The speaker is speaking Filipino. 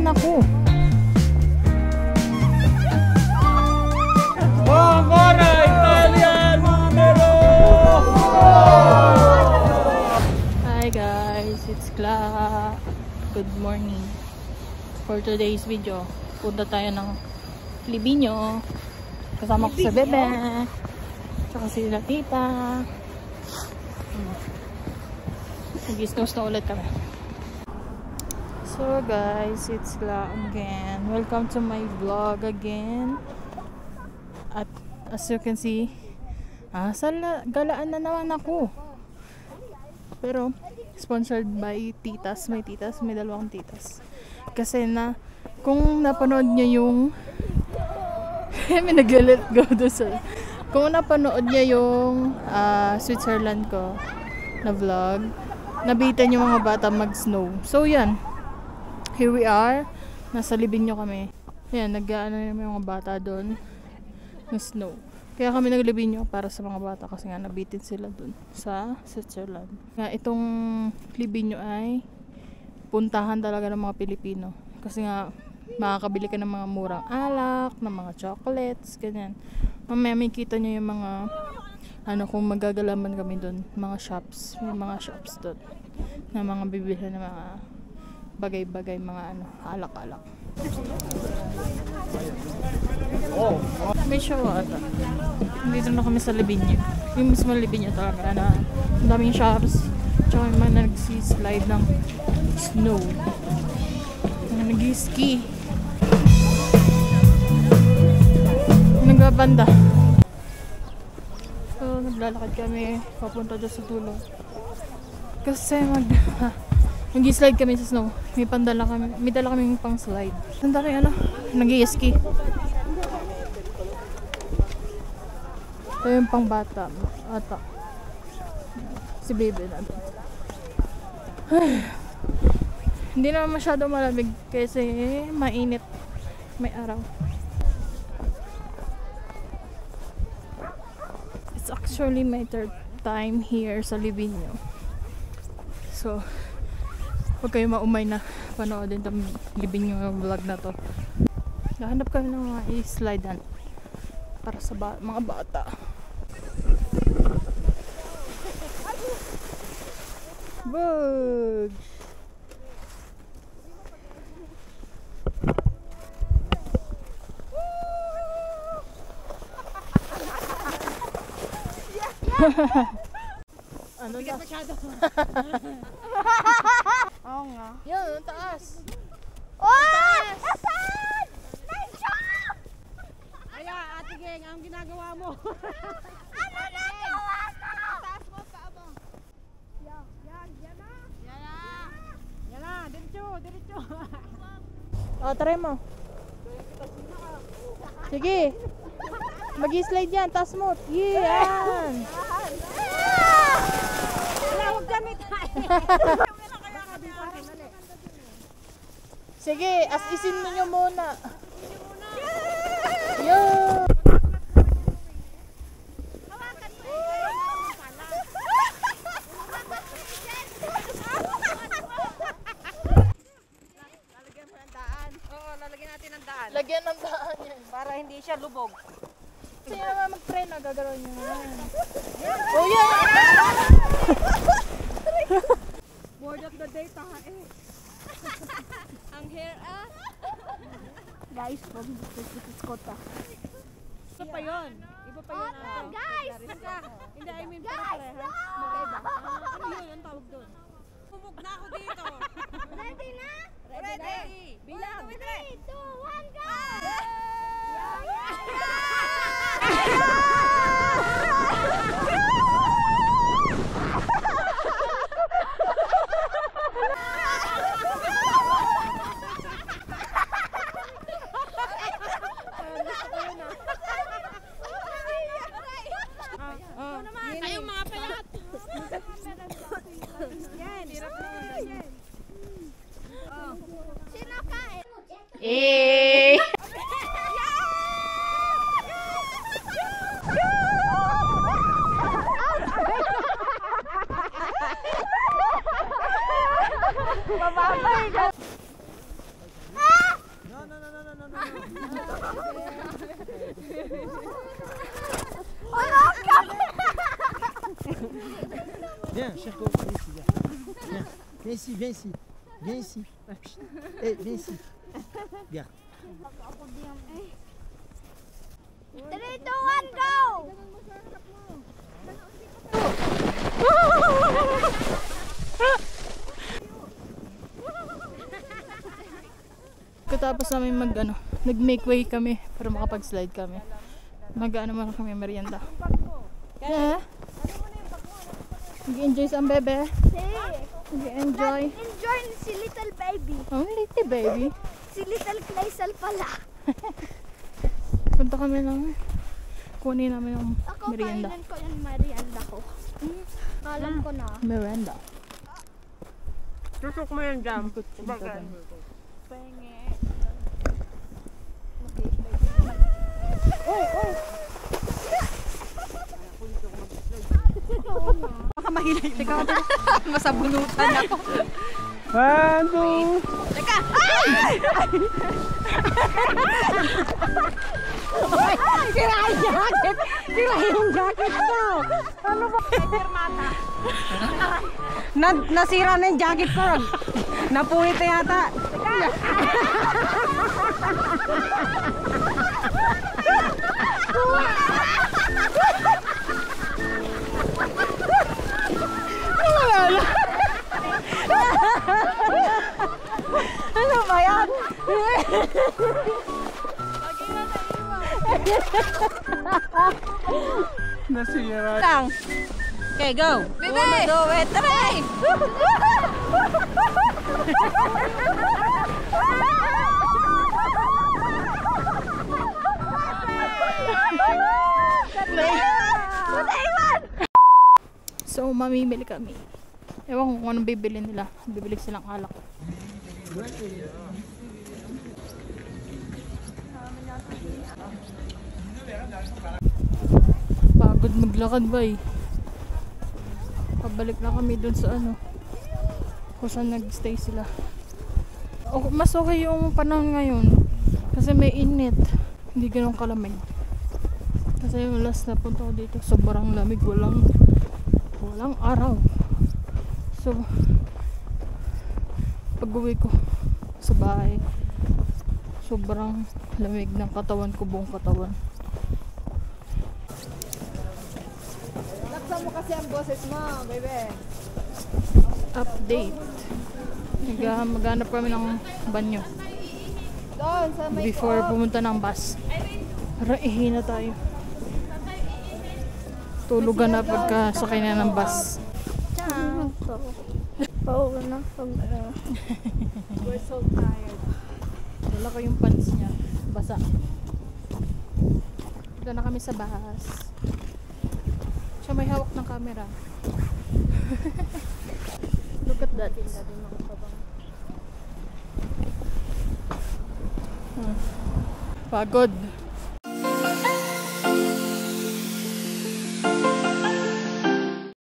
ako. Ancora Italian numero! Hi guys, it's Cla. Good morning. For today's video, punta tayo ng Libinyo. Kasama ko sa bebe. Tsaka sila tita. Nag-snow ulit kami. So guys, it's Cla again. Welcome to my vlog again. At as you can see, galaan na naman ako. Pero sponsored by titas. May titas, may dalawang titas. Kasi kung napanood niyo yung may nag-let go doon sa kung napanood niya yung Switzerland ko na vlog, nabitan yung mga bata mag-snow. So yan, here we are, nasa Libinyo kami. Ayan, nag-ano yung mga bata doon ng snow. Kaya kami naglibinyo para sa mga bata kasi nga nabitin sila dun sa Switzerland. Nga itong Libinyo ay puntahan talaga ng mga Pilipino. Kasi nga makakabili ka ng mga murang alak, ng mga chocolates, ganyan. Mamaya may kita nyo yung mga kung magagalaman kami dun, mga shops. May mga shops dun na mga bibilhan ng mga bagay-bagay, mga alak-alak. May show ata. Dito na kami sa Libinyo. Yung mismo Libinyo talaga na ang daming shops. Tsaka yung mga nagsislide ng snow. Mga nag-ski. Nagbabanda. So naglalakad kami papunta doon sa dulo. Kasi mag-slide kami sa snow. May dala kami pang slide. Ang dami nag-ski. Ito yung pang bata ata. Si baby natin. Hindi naman masyado malamig kasi mainit. May araw. It's actually my third time here sa Libinyo. So huwag kayo maumay na panoodin itong Libinyo vlog na to. Nahanap kami ng mga i-slidean para sa mga bata. Bug! Ano na? Masyado. Oo nga. Yan, taas. Oh! Asan? Nandiyan! Kaya, Ate Geng, ang ginagawa mo. Ano nagawa mo? Taas mo, paa mo. Yan na. Yan na, diretso. Try mo. Sige. Mag-slide yan, taas mo. Yan. Wala, huwag gamit. Sige, as-isin niyo muna. Yo! Hawakan mo. Lalagyan mo ng daan. Oo, lalagyan natin ng daan. Lagyan ng daan yan. Para hindi siya lubog. Sige naman mag-preno, gagawin niyo yan. Oh, yan! Word of the day, tae. Ang hair, guys, pag-kota. Iba pa yun. Guys! Hindi, I mean, guys, no! Ano yun? Ang tawag doon? Pumug na ako dito. Ready na? Ready! Bilang! 3, 2, 1, go! Kayong mga payat. Yan, hirap na yan. Sino kain? Mababay ka. Viens, Cherko, viens ici, viens. Viens ici, viens ici. Eh, viens ici. Viens. 3, 2, 1, go! Katapos namin nag-make way kami para makapag-slide kami. Mag-ano muna kami merienda. Nag-enjoy sa ang bebe? Nag-enjoy? Enjoy si little baby. Oh, little baby. Si little Claysel pala. Punta kami lang. Kunin namin yung Ako merienda. kainin ko yung merienda ko. Alam ko na. Merienda. Tusok mo yan dyan. Baka mahilig. Teka, masabunutan ako. 1, 2. Teka! Ay! Kirahin jacket! Kirahin yung jacket ko! Ano ba? Nasira na yung jacket ko. Napuwit na yata. Ano ba yan? Nasira. Lang. Okay, go. Bibi! 1, 2, 3! So, mamimili kami. Ewan ko kung anong bibili nila. Bibili silang alak. Pagod maglakad ba eh. Pabalik na kami dun sa kung saan nag-stay sila. Mas okay yung panahon ngayon kasi may init, hindi ganun kalamig. Kasi yung last na punta ko dito sobrang lamig, walang araw. So pag uwi ko sa bahay sobrang lamig ng katawan ko, buong katawan. Laksan mo kasi ang boses mo, bebe. Update. Maghanap kami ng banyo Doon sa may before pumunta ng bus. Raihin na tayo. Tulugan na pagka sakay na ng bus. Ciao. Oo na. We're so tired. Dala ko yung pants niya. Basa. Dito na kami sa bus. Siya may hawak ng camera. Look at that. Pagod.